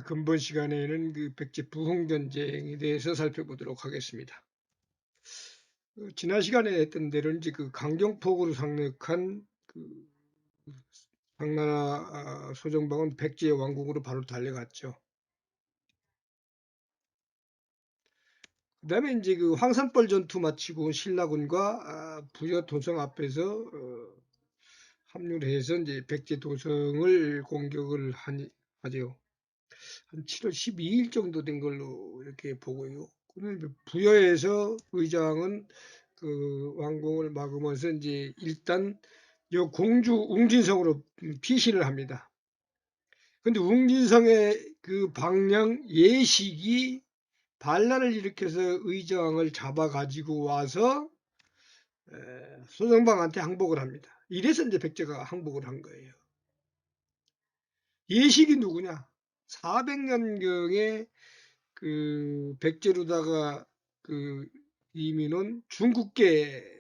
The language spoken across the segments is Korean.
근본 시간에는 그 백제 부흥전쟁에 대해서 살펴보도록 하겠습니다. 지난 시간에 했던 대로 이제 그 강경폭으로 상륙한 그 당나라 소정방은 백제의 왕궁으로 바로 달려갔죠. 그다음에 이제 그 황산벌 전투 마치고 신라군과 부여 도성 앞에서 합류를 해서 이제 백제 도성을 공격을 하죠. 한 7월 12일 정도 된 걸로 이렇게 보고요. 부여에서 의장은 그 왕궁을 막으면서 이제 일단 요 공주 웅진성으로 피신을 합니다. 근데 웅진성의 그 방령 예식이 반란을 일으켜서 의장을 잡아가지고 와서 소정방한테 항복을 합니다. 이래서 이제 백제가 항복을 한 거예요. 예식이 누구냐? 400년경에 그 백제로다가 그 이민은 중국계였습니다.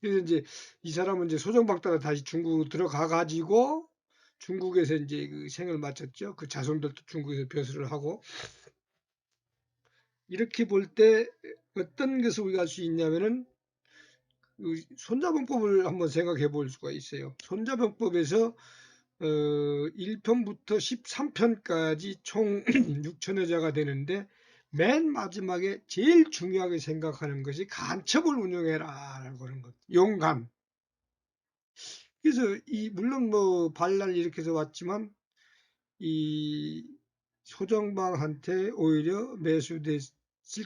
그래서 이제 이 사람은 이제 소정방 따라 다시 중국으로 들어가 가지고 중국에서 이제 그 생을 마쳤죠. 그 자손들도 중국에서 벼슬을 하고 이렇게 볼 때 어떤 것을 우리가 할 수 있냐면은 그 손자병법을 한번 생각해 볼 수가 있어요. 손자병법에서 1편부터 13편까지 총 6천여 자가 되는데 맨 마지막에 제일 중요하게 생각하는 것이 간첩을 운영해라 라고 하는 것. 용감. 그래서 물론 뭐 반란을 일으켜서 왔지만 이 소정방한테 오히려 매수됐을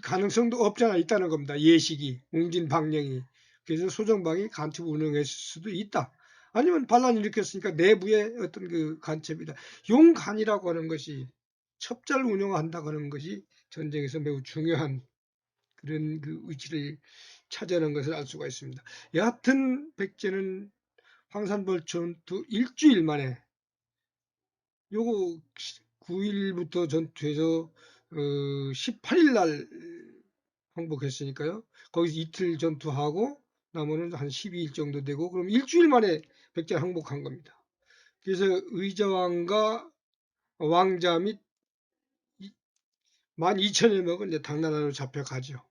가능성도 없지 않아 있다는 겁니다. 예식이, 웅진방령이. 그래서 소정방이 간첩 운영했을 수도 있다. 아니면 반란을 일으켰으니까 내부의 어떤 그 간첩이다. 용간이라고 하는 것이 첩자를 운영한다고 하는 것이 전쟁에서 매우 중요한 그런 그 위치를 차지하는 것을 알 수가 있습니다. 여하튼 백제는 황산벌 전투 일주일 만에 요거 9일부터 전투해서 18일 날 항복했으니까요. 거기서 이틀 전투하고 나머지는 한 12일 정도 되고 그럼 일주일 만에 백제 항복한 겁니다. 그래서 의자왕과 왕자 및 12,000여 명은 이제 당나라로 잡혀가죠.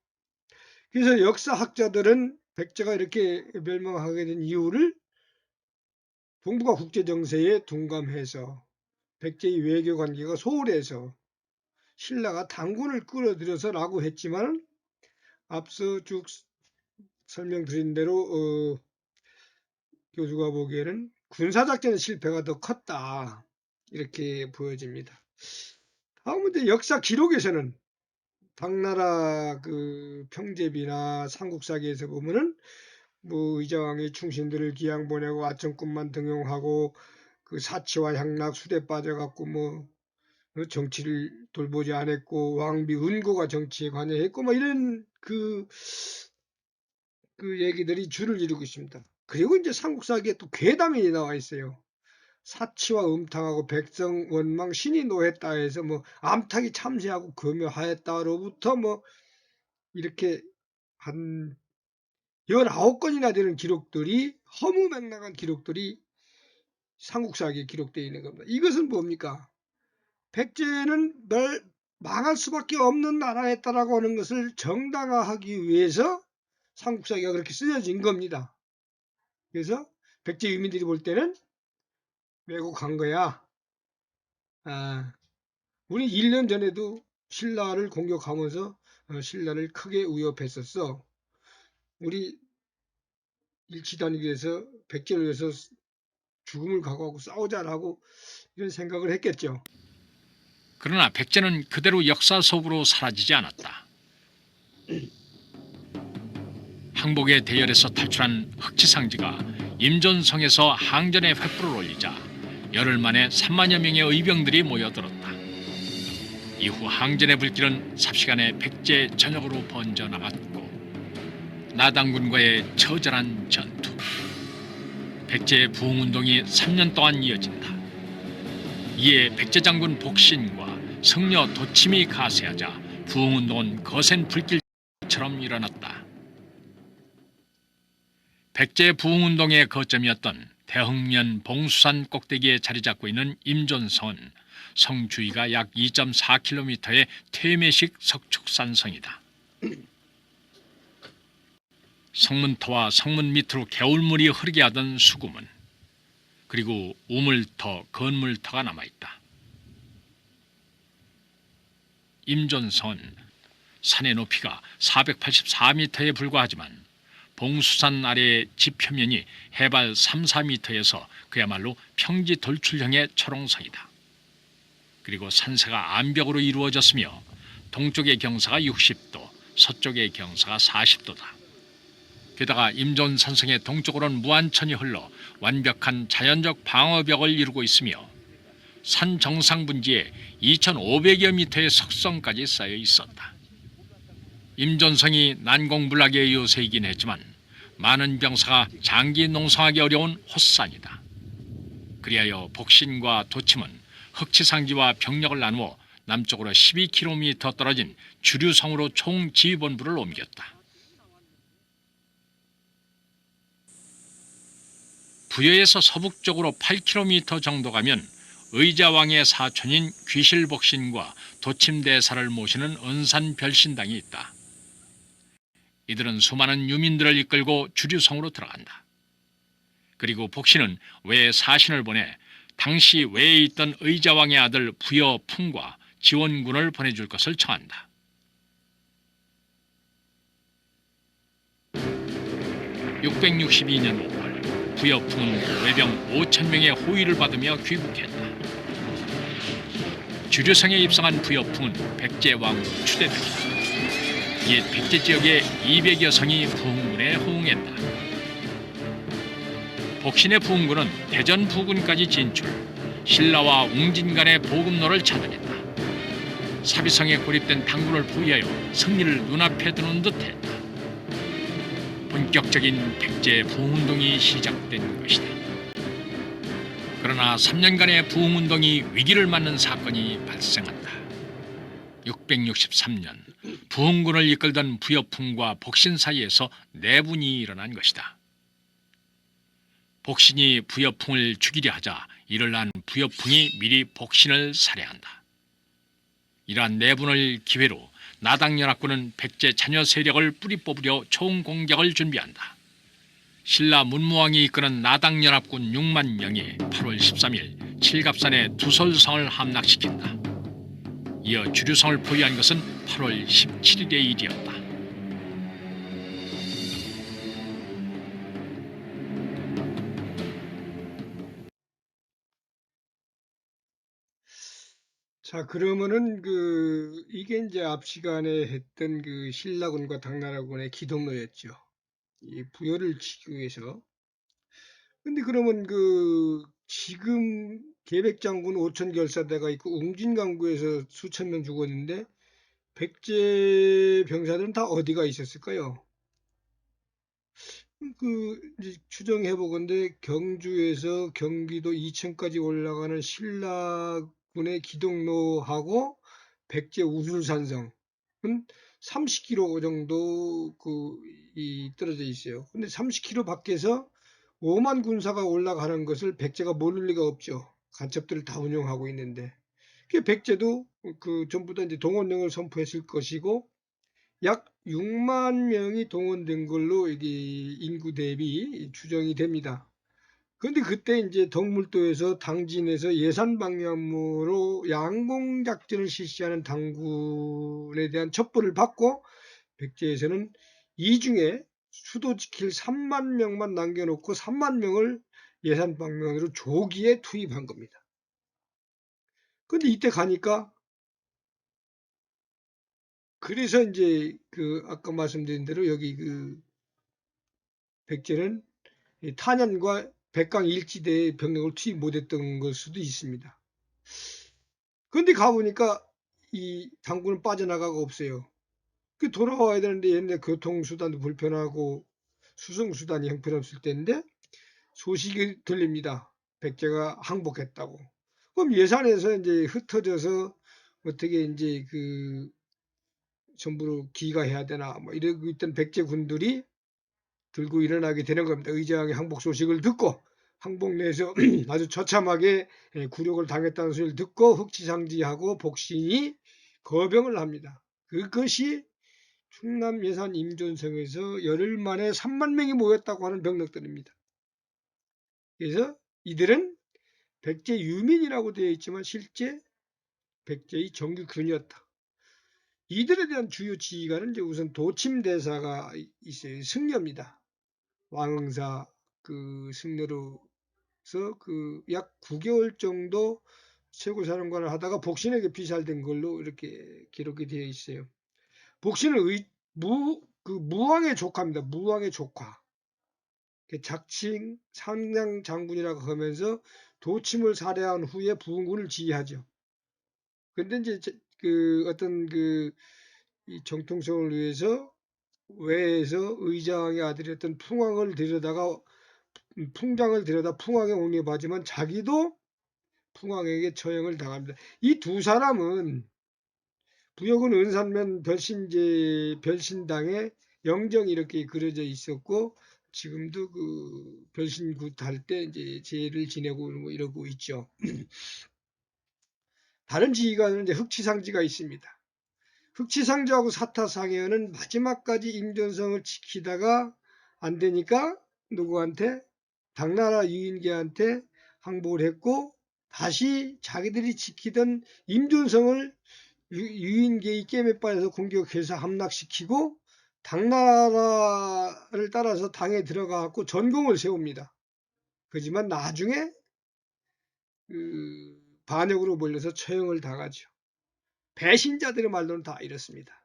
그래서 역사학자들은 백제가 이렇게 멸망하게 된 이유를 동북아 국제정세에 둔감해서 백제의 외교 관계가 소홀해서 신라가 당군을 끌어들여서라고 했지만 앞서 쭉 설명드린 대로 교수가 보기에는 군사작전의 실패가 더 컸다 이렇게 보여집니다. 다음은 이제 역사 기록에서는 당나라 그 평제비나 삼국사기에서 보면은 뭐 의자왕이 충신들을 기양 보내고 아청꾼만 등용하고 그 사치와 향락 술에 빠져갖고 뭐 정치를 돌보지 않았고 왕비 은고가 정치에 관여했고 뭐 이런 그 얘기들이 줄을 이루고 있습니다. 그리고 이제 삼국사기에 또 괴담이 나와 있어요. 사치와 음탕하고 백성 원망 신이 노했다 해서 뭐 암탉이 참새하고 금여하였다로부터 뭐 이렇게 한 19건이나 되는 기록들이 허무맹랑한 기록들이 삼국사기에 기록되어 있는 겁니다. 이것은 뭡니까? 백제는 널 망할 수밖에 없는 나라였다라고 하는 것을 정당화하기 위해서 삼국사기가 그렇게 쓰여진 겁니다. 그래서 백제 유민들이 볼 때는 왜곡한 거야. 우리 1년 전에도 신라를 공격하면서 신라를 크게 위협했었어. 우리 일치단위에서 백제를 위해서 죽음을 각오하고 싸우자라고 이런 생각을 했겠죠. 그러나 백제는 그대로 역사 속으로 사라지지 않았다. 항복의 대열에서 탈출한 흑지상지가 임전성에서 항전의 횃불을 올리자 열흘 만에 3만여 명의 의병들이 모여들었다. 이후 항전의 불길은 삽시간에 백제 전역으로 번져나갔고 나당군과의 처절한 전투, 백제의 부흥운동이 3년 동안 이어진다. 이에 백제장군 복신과 성녀 도침이 가세하자 부흥운동은 거센 불길처럼 일어났다. 백제 부흥운동의 거점이었던 대흥면 봉수산 꼭대기에 자리 잡고 있는 임존성은 성 주위가 약 2.4km의 퇴매식 석축산성이다. 성문터와 성문 밑으로 개울물이 흐르게 하던 수구문, 그리고 우물터, 건물터가 남아있다. 임존성은 산의 높이가 484m에 불과하지만 봉수산 아래의 지표면이 해발 3, 4m에서 그야말로 평지 돌출형의 철옹성이다. 그리고 산세가 암벽으로 이루어졌으며 동쪽의 경사가 60도, 서쪽의 경사가 40도다. 게다가 임존산성의 동쪽으로는 무안천이 흘러 완벽한 자연적 방어벽을 이루고 있으며 산 정상 분지에 2,500여 미터의 석성까지 쌓여 있었다. 임존성이 난공불락의 요새이긴 했지만 많은 병사가 장기 농성하기 어려운 헛산이다. 그리하여 복신과 도침은 흑치상지와 병력을 나누어 남쪽으로 12km 떨어진 주류성으로 총지휘본부를 옮겼다. 부여에서 서북쪽으로 8km 정도 가면 의자왕의 사촌인 귀실복신과 도침대사를 모시는 은산별신당이 있다. 이들은 수많은 유민들을 이끌고 주류성으로 들어간다. 그리고 복신은 외에 사신을 보내 당시 외에 있던 의자왕의 아들 부여풍과 지원군을 보내줄 것을 청한다. 662년 5월 부여풍은 외병 5,000명의 호위를 받으며 귀국했다. 주류성에 입성한 부여풍은 백제 왕으로 추대됐다. 옛 백제 지역의 200여 성이 부흥군에 호응했다. 복신의 부흥군은 대전 부근까지 진출, 신라와 웅진 간의 보급로를 차단했다. 사비성에 고립된 당군을 포위하여 승리를 눈앞에 두는 듯했다. 본격적인 백제 부흥운동이 시작된 것이다. 그러나 3년간의 부흥운동이 위기를 맞는 사건이 발생한다. 663년 부흥군을 이끌던 부여풍과 복신 사이에서 내분이 일어난 것이다. 복신이 부여풍을 죽이려 하자 이를 안 부여풍이 미리 복신을 살해한다. 이러한 내분을 기회로 나당연합군은 백제 잔여 세력을 뿌리 뽑으려 총공격을 준비한다. 신라 문무왕이 이끄는 나당연합군 6만 명이 8월 13일 칠갑산의 두솔성을 함락시킨다. 이어 주류성을 포위한 것은 8월 17일의 일이었다. 자, 그러면은 이게 이제 앞 시간에 했던 그 신라군과 당나라군의 기동로였죠. 이 부여를 치기 위해서. 근데 그러면 지금 계백장군 5,000결사대가 있고 웅진강구에서 수천 명 죽었는데 백제 병사들은 다 어디가 있었을까요? 이제 추정해 보건대 경주에서 경기도 이천까지 올라가는 신라군의 기동로하고 백제 우술산성은 30km 정도 떨어져 있어요. 근데 30km 밖에서 5만 군사가 올라가는 것을 백제가 모를 리가 없죠. 간첩들을 다 운영하고 있는데. 백제도 전부 다 이제 동원령을 선포했을 것이고 약 6만 명이 동원된 걸로 이게 인구 대비 추정이 됩니다. 그런데 그때 이제 덕물도에서 당진에서 예산 방면으로 양공작전을 실시하는 당군에 대한 첩보를 받고 백제에서는 이 중에 수도 지킬 3만 명만 남겨놓고 3만 명을 예산 방면으로 조기에 투입한 겁니다. 근데 이때 가니까 그래서 이제 아까 말씀드린 대로 여기 백제는 탄현과 백강 일지대에 병력을 투입 못했던 걸 수도 있습니다. 그런데 가보니까 이 당군은 빠져나가고 없어요. 돌아와야 되는데 옛날 교통수단도 불편하고 수송수단이 형편없을 때인데 소식이 들립니다. 백제가 항복했다고. 그럼 예산에서 이제 흩어져서 어떻게 이제 전부로 기가해야 되나 뭐 이러고 있던 백제 군들이 들고 일어나게 되는 겁니다. 의장의 항복 소식을 듣고 항복 내에서 아주 처참하게 굴욕을 당했다는 소리를 듣고 흑지상지하고 복신이 거병을 합니다. 그것이 충남 예산 임존성에서 열흘 만에 3만 명이 모였다고 하는 병력들입니다. 그래서 이들은 백제 유민이라고 되어 있지만 실제 백제의 정규군이었다. 이들에 대한 주요 지휘관은 이제 우선 도침대사가 있어요. 승려입니다. 왕응사 그 승려로서 그 약 9개월 정도 최고사령관을 하다가 복신에게 피살된 걸로 이렇게 기록이 되어 있어요. 복신은 무왕의 조카입니다. 무왕의 조카. 작칭 삼량 장군이라고 하면서 도침을 살해한 후에 부흥군을 지휘하죠. 근데 이제 그 어떤 이 정통성을 위해서 외에서 의장의 아들이었던 풍왕을 데려다가 풍장을 데려다 풍왕에 옹립하지만 자기도 풍왕에게 처형을 당합니다. 이 두 사람은 부역은 은산면 별신당에 영정이 이렇게 그려져 있었고 지금도 그 별신굿 할 때 이제 제를 지내고 뭐 이러고 있죠. 다른 지휘관은 이제 흑치상지가 있습니다. 흑치상지하고 사타상해어는 마지막까지 임전성을 지키다가 안 되니까 누구한테 당나라 유인계한테 항복을 했고 다시 자기들이 지키던 임준성을 유인계의 게임에 빠져서 공격해서 함락시키고 당나라를 따라서 당에 들어가고 전공을 세웁니다. 그렇지만 나중에 반역으로 몰려서 처형을 당하죠. 배신자들의 말로는 다 이렇습니다.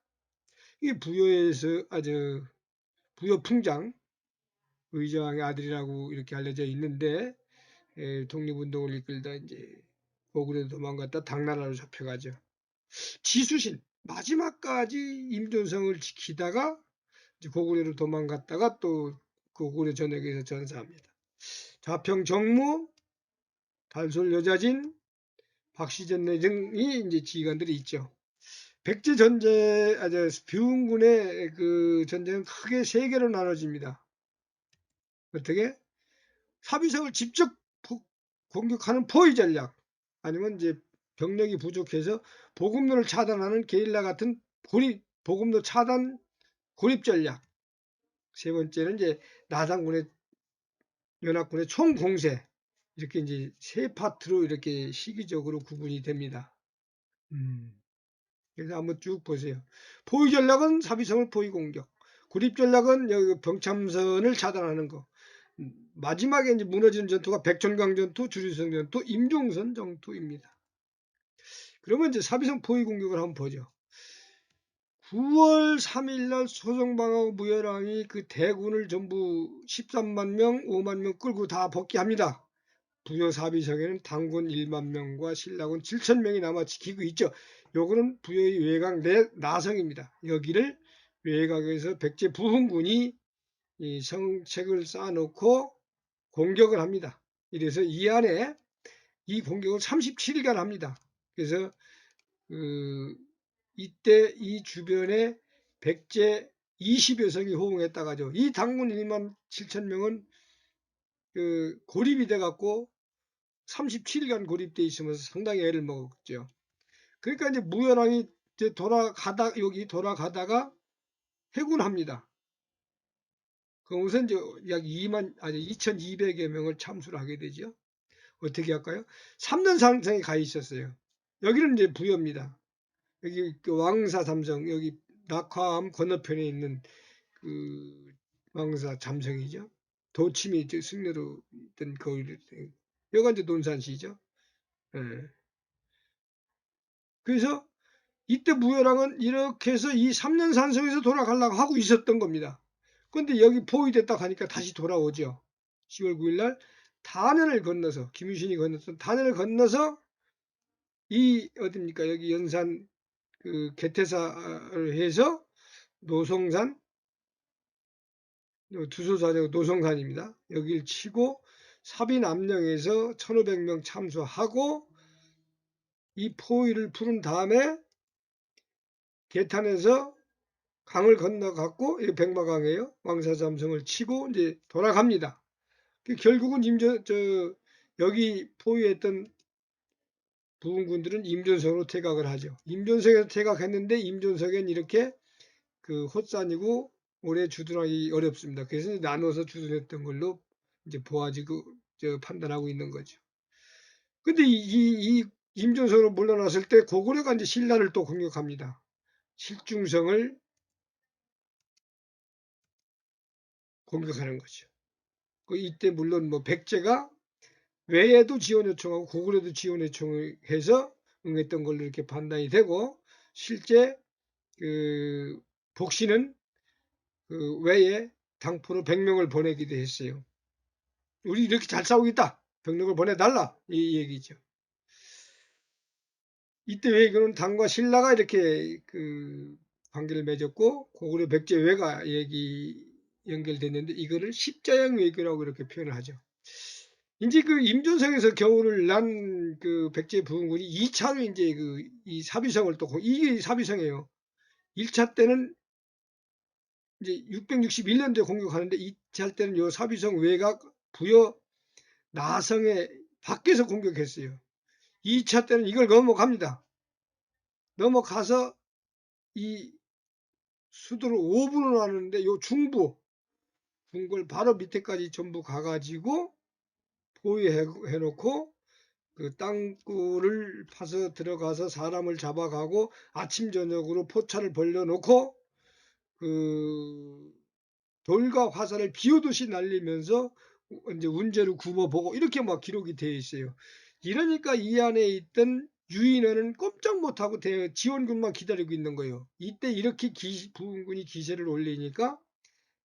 이 부여에서 부여 풍장 의장의 아들이라고 이렇게 알려져 있는데 독립운동을 이끌다 이제 고구려로 도망갔다 당나라로 잡혀가죠. 지수신 마지막까지 임전성을 지키다가 고구려로 도망갔다가 또 고구려 전역에서 전사합니다. 자평 정무, 달솔 여자진, 박시전내 등이 이제 지휘관들이 있죠. 백제 전제 비운군의 그 전쟁은 크게 세 개로 나눠집니다. 어떻게? 사비성을 직접 공격하는 포위 전략, 아니면 이제 병력이 부족해서 보급로를 차단하는 게릴라 같은 보급로 차단 고립 전략. 세 번째는 이제 나상군의 연합군의 총공세. 이렇게 이제 세 파트로 이렇게 시기적으로 구분이 됩니다. 그래서 한번 쭉 보세요. 포위 전략은 사비성을 포위 공격, 고립 전략은 여기 병참선을 차단하는 거. 마지막에 이제 무너지는 전투가 백천강 전투, 주류성 전투, 임종선 전투입니다. 그러면 이제 사비성 포위 공격을 한번 보죠. 9월 3일 날 소정방하고 무열왕이 그 대군을 전부 13만 명, 5만 명 끌고 다 복귀합니다. 부여 사비성에는 당군 1만 명과 신라군 7천 명이 남아 지키고 있죠. 요거는 부여의 외곽 나성입니다. 여기를 외곽에서 백제 부흥군이 이 성책을 쌓아놓고 공격을 합니다. 이래서 이 안에 이 공격을 37일간 합니다. 그래서 이때 이 주변에 백제 20여 성이 호응했다가죠. 이 당군 1만 7천 명은 고립이 돼갖고 37일간 고립돼 있으면서 상당히 애를 먹었죠. 그러니까 이제 무열왕이 이제 돌아가다가 해군합니다. 그러면서 이제 약 2,200여 명을 참수를 하게 되죠. 어떻게 할까요? 3년 상성에 가 있었어요. 여기는 이제 부여입니다. 여기 왕사 삼성, 여기 낙화암 건너편에 있는 그 왕사 잠성이죠. 도침이 승려로 있던 거기, 여기가 이제 논산시죠. 예. 그래서 이때 무열왕은 이렇게 해서 이 3년 산성에서 돌아가려고 하고 있었던 겁니다. 근데 여기 포위됐다 하니까 다시 돌아오죠. 10월 9일 날 단연을 건너서, 김유신이 건넜던 단연을 건너서 이 어딥니까? 여기 연산 그 개태사를 해서 노송산, 두소산이고 노송산입니다. 여길 치고 사빈암령에서 1,500명 참수하고 이 포위를 풀은 다음에 개탄에서 강을 건너갔고, 이 백마강이에요. 왕사삼성을 치고 이제 돌아갑니다. 결국은 여기 포위했던 부흥군들은 임전석으로 퇴각을 하죠. 임전석에서 퇴각했는데 임전석엔 이렇게 그 헛산이고 오래 주둔하기 어렵습니다. 그래서 나눠서 주둔했던 걸로 이제 보아지고 판단하고 있는 거죠. 근데 이 임전석으로 물러났을 때 고구려가 이제 신라를 또 공격합니다. 실중성을 공격하는 거죠. 이때 물론 뭐 백제가 외에도 지원 요청하고 고구려도 지원 요청해서 응했던 걸로 이렇게 판단이 되고, 실제 그 복신은 그 외에 당포로 100명을 보내기도 했어요. 우리 이렇게 잘 싸우고 있다, 병력을 보내달라, 이 얘기죠. 이때 외교는 당과 신라가 이렇게 그 관계를 맺었고, 고구려 백제 외가 얘기 연결됐는데 이거를 십자형 외교라고 이렇게 표현을 하죠. 이제 그 임전성에서 겨울을 난 그 백제 부흥군이 2차로 이제 이 사비성을 또 이게 사비성이에요. 1차 때는 이제 661년도에 공격하는데 2차 때는 요 사비성 외곽 부여 나성의 밖에서 공격했어요. 2차 때는 이걸 넘어갑니다. 넘어가서 이 수도를 5분으로 하는데 요 중부 궁궐 바로 밑에까지 전부 가가지고 포위해 놓고 그 땅굴을 파서 들어가서 사람을 잡아가고 아침 저녁으로 포차를 벌려놓고 그 돌과 화살을 비오듯이 날리면서 이제 운제로 굽어보고 이렇게 막 기록이 되어 있어요. 이러니까 이 안에 있던 유인원은 꼼짝 못하고 지원군만 기다리고 있는 거예요. 이때 이렇게 부흥군이 기세를 올리니까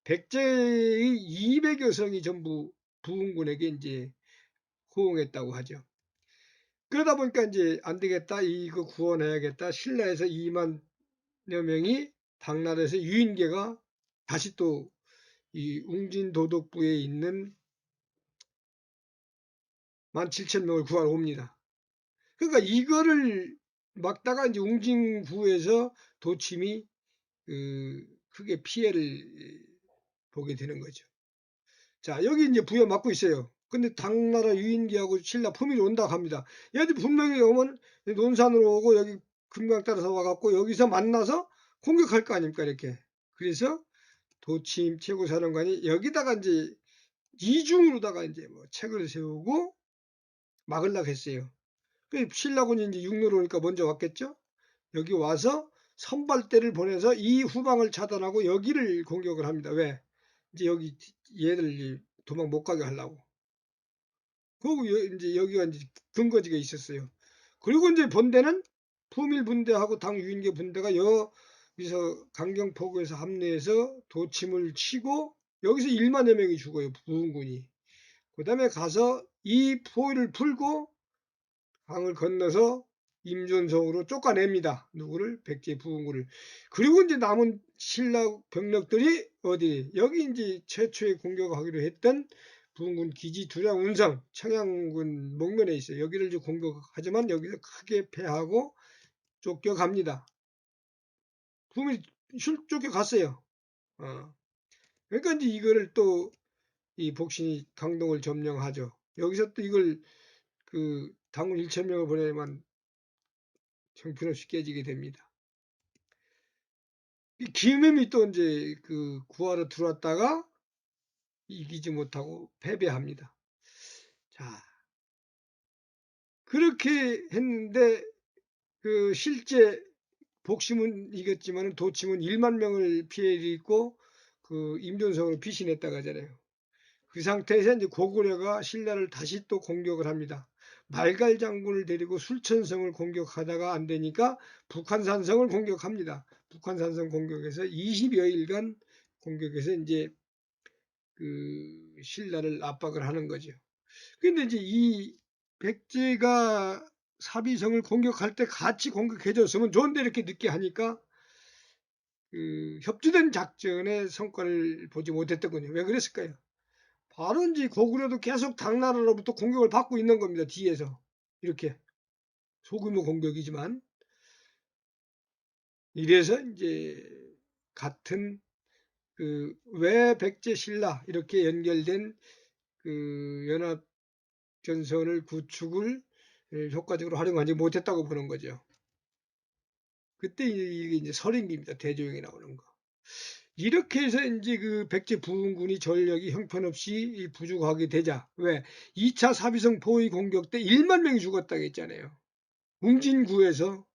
백제의 200여 성이 전부 부흥군에게 이제 호응했다고 하죠. 그러다 보니까 이제 안 되겠다, 이거 구원해야겠다. 신라에서 2만여 명이 당나라에서 유인계가 다시 또 이 웅진도독부에 있는 17,000명을 구하러 옵니다. 그러니까 이거를 막다가 이제 웅진구에서 도침이 크게 피해를 보게 되는 거죠. 자, 여기 이제 부여맞고 있어요. 근데 당나라 유인기하고 신라 품위이 온다 합니다. 얘들 분명히 오면 논산으로 오고 여기 금강 따라서 와갖고 여기서 만나서 공격할 거 아닙니까, 이렇게. 그래서 도침 최고사령관이 여기다가 이제 이중으로다가 이제 뭐 책을 세우고 막으려고 했어요. 그 신라군이 이제 육로로 오니까 먼저 왔겠죠? 여기 와서 선발대를 보내서 이 후방을 차단하고 여기를 공격을 합니다. 왜? 이제 여기 얘들 도망 못 가게 하려고. 그리고 이제 여기가 이제 근거지가 있었어요. 그리고 이제 본대는 품일 분대하고 당 유인계 분대가 여기서 강경포구에서 합류해서 도침을 치고 여기서 1만여 명이 죽어요. 부흥군이. 그 다음에 가서 이 포위를 풀고 강을 건너서 임전성으로 쫓아냅니다. 누구를? 백제 부흥군을. 그리고 이제 남은 신라 병력들이 어디? 여기 이제 최초에 공격하기로 했던 부흥군 기지 두량 운성 청양군 목면에 있어요. 여기를 이제 공격하지만 여기서 크게 패하고 쫓겨갑니다. 부흥이 쫓겨갔어요. 그러니까 이제 이거를 또 이 복신이 강동을 점령하죠. 여기서 또 이걸 그 당군 1,000명을 보내만 형편없이 깨지게 됩니다. 김음이 또 이제 그 구하러 들어왔다가 이기지 못하고 패배합니다. 자, 그렇게 했는데 그 실제 복심은 이겼지만 도침은 1만 명을 피해 입고 그 임전성으로 피신했다고 하잖아요. 그 상태에서 이제 고구려가 신라를 다시 또 공격을 합니다. 말갈 장군을 데리고 술천성을 공격하다가 안 되니까 북한산성을 공격합니다. 북한산성 공격에서 20여일간 공격해서 이제 그 신라를 압박을 하는 거죠. 근데 이제 이 백제가 사비성을 공격할 때 같이 공격해줬으면 좋은데 이렇게 늦게 하니까 그 협조된 작전의 성과를 보지 못했던군요. 왜 그랬을까요? 바로 이제 고구려도 계속 당나라로부터 공격을 받고 있는 겁니다. 뒤에서 이렇게 소규모 공격이지만 이래서 이제 같은 왜 백제 신라 이렇게 연결된 연합 전선을 구축을 효과적으로 활용하지 못했다고 보는 거죠. 그때 이게 이제 설인기입니다. 대조영이 나오는 거. 이렇게 해서 이제 백제 부흥군이 전력이 형편없이 부족하게 되자, 왜 2차 사비성 포위 공격 때 1만 명이 죽었다고 했잖아요. 웅진구에서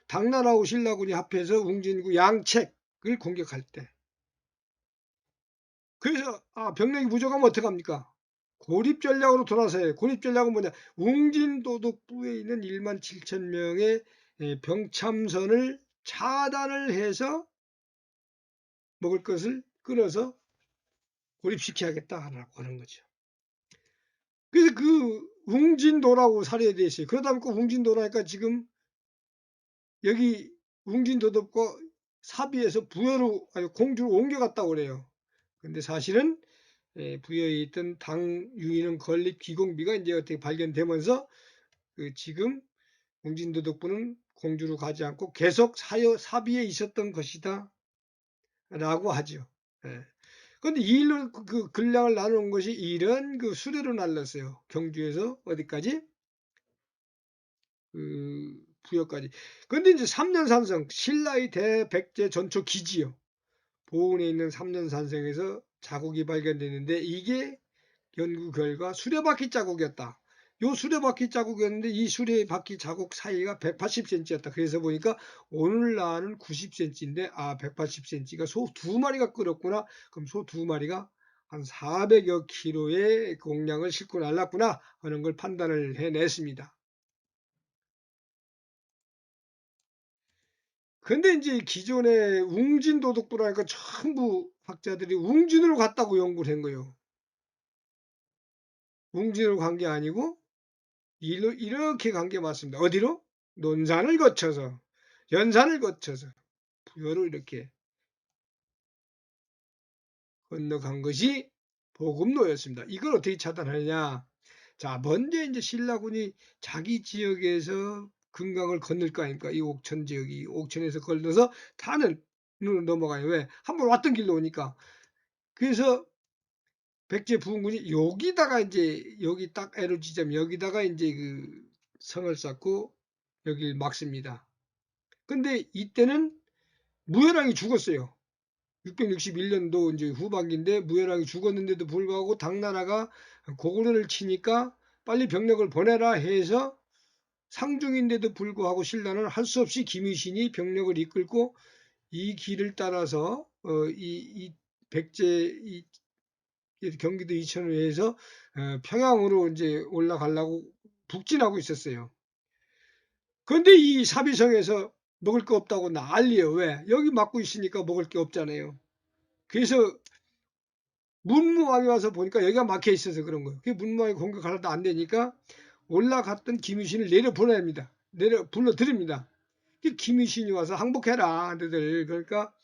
당나라하고 신라군이 합해서 웅진구 양책을 공격할 때. 그래서 병력이 부족하면 어떡합니까? 고립 전략으로 돌아서요. 고립 전략은 뭐냐? 웅진도독부에 있는 1만 7천 명의 병참선을 차단을 해서 먹을 것을 끊어서 고립시켜야겠다라고 하는 거죠. 그래서 웅진도라고 사례에 대해서 그러다 보니까 웅진도라니까 지금 여기 웅진도덕과 사비에서 부여로 아니 공주로 옮겨갔다고 그래요. 근데 사실은 부여에 있던 당 유인원 건립 기공비가 이제 어떻게 발견되면서 지금 웅진도덕부는 공주로 가지 않고 계속 사비에 있었던 것이다 라고 하죠. 그런데 이 일로 근량을 나눈 것이 이런 수레로 날랐어요. 경주에서 어디까지? 부여까지. 그런데 이제 삼년산성 신라의 대백제 전초 기지요. 보은에 있는 삼년산성에서 자국이 발견됐는데 이게 연구 결과 수레바퀴 자국이었다. 요 수레바퀴 자국이었는데 이 수레바퀴 자국 사이가 180cm였다. 그래서 보니까 오늘날은 90cm인데 180cm가 소 2마리가 끌었구나. 그럼 소 2마리가 한 400여 킬로의 공량을 싣고 날랐구나 하는 걸 판단을 해냈습니다. 근데 이제 기존에 웅진도독부라니까 전부 학자들이 웅진으로 갔다고 연구를 한 거예요. 웅진으로 간 게 아니고 이렇게 간 게 맞습니다. 어디로? 논산을 거쳐서, 연산을 거쳐서 부여로 이렇게 건너간 것이 보급로였습니다. 이걸 어떻게 차단하느냐? 자, 먼저 이제 신라군이 자기 지역에서 금강을 건널 거 아닙니까? 이 옥천 지역이 옥천에서 건너서 탄원으로 넘어가요. 왜? 한번 왔던 길로 오니까. 그래서 백제 부흥군이 여기다가 이제 여기 딱 에로 지점 여기다가 이제 성을 쌓고 여기를 막습니다. 근데 이때는 무열왕이 죽었어요. 661년도 이제 후반기인데 무열왕이 죽었는데도 불구하고 당나라가 고구려를 치니까 빨리 병력을 보내라 해서 상중인데도 불구하고 신라는 할 수 없이 김유신이 병력을 이끌고 이 길을 따라서 이 백제 경기도 이천을해서 평양으로 이제 올라가려고 북진하고 있었어요. 그런데 이 사비성에서 먹을 거 없다고 난리예요. 왜? 여기 막고 있으니까 먹을 게 없잖아요. 그래서 문무왕이 와서 보니까 여기가 막혀 있어서 그런 거예요. 그 문무왕이 공격하려도 안 되니까 올라갔던 김유신을 내려 보냅니다. 내려 불러드립니다. 김유신이 와서 항복해라, 너희들. 그러니까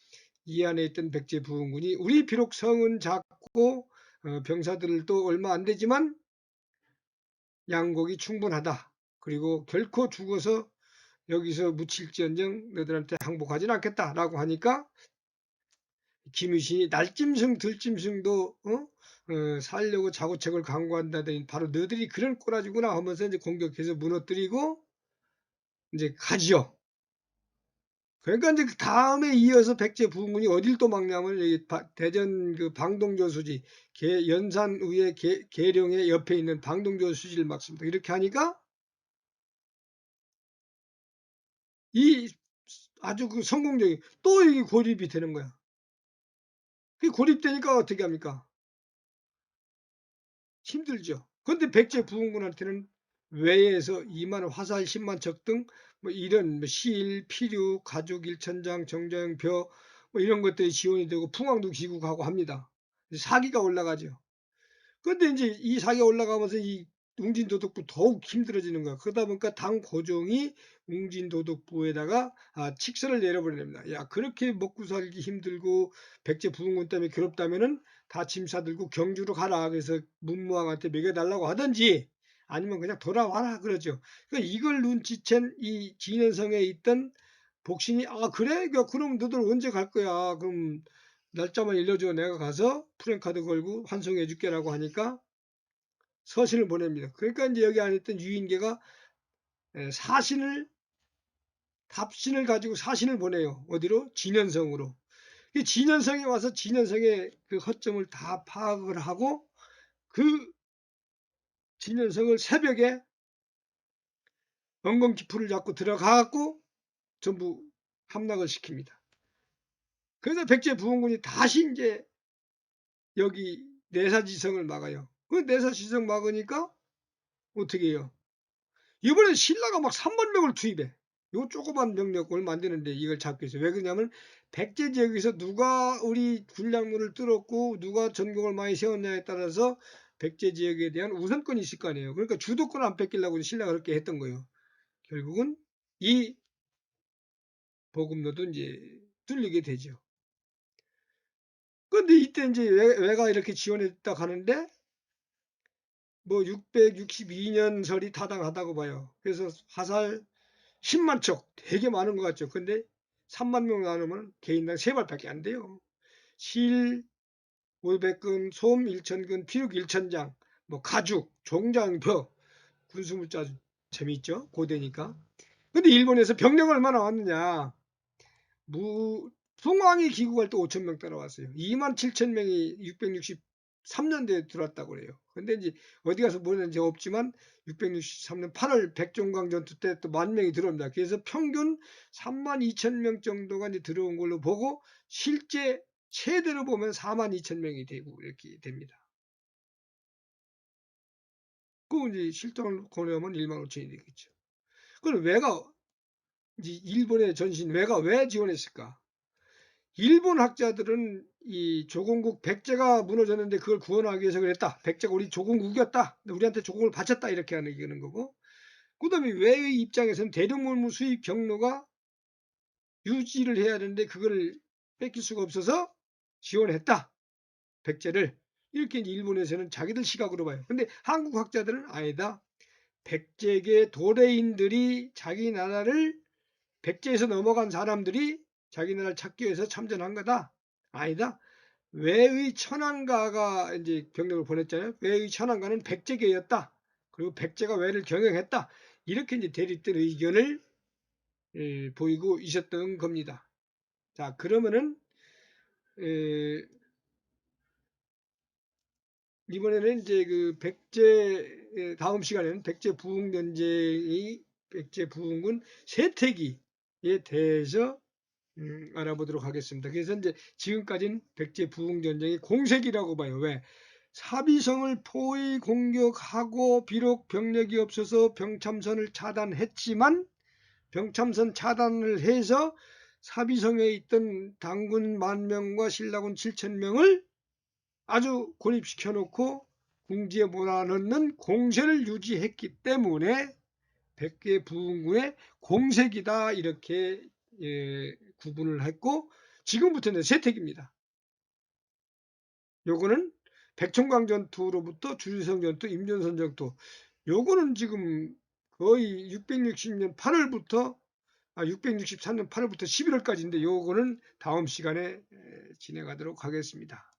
이 안에 있던 백제 부흥군이 우리 비록 성은 작고 병사들도 얼마 안 되지만 양곡이 충분하다. 그리고 결코 죽어서 여기서 묻힐지언정 너희들한테 항복하지는 않겠다라고 하니까 김유신이 날짐승 들짐승도 살려고 자구책을 강구한다더니 바로 너희들이 그런 꼬라지구나 하면서 이제 공격해서 무너뜨리고 이제 가지요. 그러니까 이제 그 다음에 이어서 백제 부흥군이 어딜 또 막냐면 여기 대전 방동조 수지 연산 위에 계룡의 옆에 있는 방동조 수지를 막습니다. 이렇게 하니까 이 아주 성공적인 또 이게 고립이 되는 거야. 그 고립되니까 어떻게 합니까? 힘들죠. 그런데 백제 부흥군한테는 외에서 2만 화살 10만 적 등 뭐 이런 실, 피류, 가죽, 일천장, 정장, 벼 뭐 이런 것들이 지원이 되고 풍왕도 기국하고 합니다. 사기가 올라가죠. 그런데 이제 이 사기가 올라가면서 이 웅진도독부 더욱 힘들어지는 거야. 그러다 보니까 당 고종이 웅진도독부에다가 칙서를 내려보냅니다. 야, 그렇게 먹고 살기 힘들고 백제 부흥군 때문에 괴롭다면은 다 짐 싸들고 경주로 가라. 그래서 문무왕한테 먹여달라고 하든지 아니면 그냥 돌아와라 그러죠. 그러니까 이걸 눈치챈 이 진해성에 있던 복신이 "아 그래? 야 그럼 너들 언제 갈 거야? 그럼 날짜만 알려줘. 내가 가서 프랜카드 걸고 환송해 줄게."라고 하니까 서신을 보냅니다. 그러니까 인제 여기 안에 있던 유인계가 사신을 답신을 가지고 사신을 보내요. 어디로? 진현성으로. 이 진현성에 와서 진현성의 그 허점을 다 파악을 하고 그 진현성을 새벽에 원검기풀을 잡고 들어가 갖고 전부 함락을 시킵니다. 그래서 백제 부흥군이 다시 인제 여기 내사지성을 막아요. 그 내사지성 막으니까 어떻게 해요? 이번에 신라가 막 3만 명을 투입해. 요 조그만 병력을 만드는데 이걸 잡기 위해서. 왜 그러냐면 백제 지역에서 누가 우리 군량로를 뚫었고 누가 전공을 많이 세웠냐에 따라서 백제 지역에 대한 우선권이 있을 거 아니에요. 그러니까 주도권 안 뺏기려고 신라가 그렇게 했던 거예요. 결국은 이 보급로도 이제 뚫리게 되죠. 그런데 이때 이제 왜가 이렇게 지원했다 하는데 뭐 662년설이 타당하다고 봐요. 그래서 화살 10만 척 되게 많은 것 같죠. 근데 3만 명 나누면 개인당 3발밖에 안 돼요. 실 500근, 솜 1,000근, 피육 1,000장, 뭐 가죽, 종장벽, 군수물자 재미있죠? 고대니까. 근데 일본에서 병력 얼마나 왔느냐? 송왕이 귀국할 때 5천 명 따라왔어요. 2만 7천 명이 663년대에 들어왔다고 그래요. 근데 이제 어디 가서 모르는지 없지만 663년 8월 백종광 전투 때 또 10,000명이 들어옵니다. 그래서 평균 3만 2천 명 정도가 이제 들어온 걸로 보고 실제 최대로 보면 4만 2천 명이 되고 이렇게 됩니다. 그 이제 실적을 고려하면 1만 5천이 되겠죠. 그럼 왜가 이제 일본의 전신 왜가 왜 지원했을까? 일본 학자들은 이 조공국 백제가 무너졌는데 그걸 구원하기 위해서 그랬다. 백제가 우리 조공국이었다. 우리한테 조공을 바쳤다. 이렇게 하는 거고. 그 다음에 외의 입장에서는 대륙물무 수입 경로가 유지를 해야 되는데 그걸 뺏길 수가 없어서 지원했다. 백제를. 이렇게 일본에서는 자기들 시각으로 봐요. 근데 한국 학자들은 아니다. 백제계 도래인들이 자기 나라를 백제에서 넘어간 사람들이 자기 나라를 찾기 위해서 참전한 거다. 아니다. 외의 천황가가 이제 병력을 보냈잖아요. 외의 천황가는 백제계였다. 그리고 백제가 외를 경영했다. 이렇게 이제 대립된 의견을 보이고 있었던 겁니다. 자, 그러면은 이번에는 이제 그 백제 다음 시간에는 백제 부흥 전쟁이 백제 부흥군 세태기에 대해서 알아보도록 하겠습니다. 그래서 이제 지금까지는 백제 부흥 전쟁이 공세기라고 봐요. 왜? 사비성을 포위 공격하고 비록 병력이 없어서 병참선을 차단했지만 병참선 차단을 해서 사비성에 있던 당군 10,000명과 신라군 7,000명을 아주 고립시켜 놓고 궁지에 몰아넣는 공세를 유지했기 때문에 백제 부흥군의 공세기다 이렇게 구분을 했고 지금부터는 세택입니다. 요거는 백총강 전투로부터 주지성 전투, 임전선 전투 요거는 지금 거의 660년 8월부터 663년 8월부터 11월까지인데 요거는 다음 시간에 진행하도록 하겠습니다.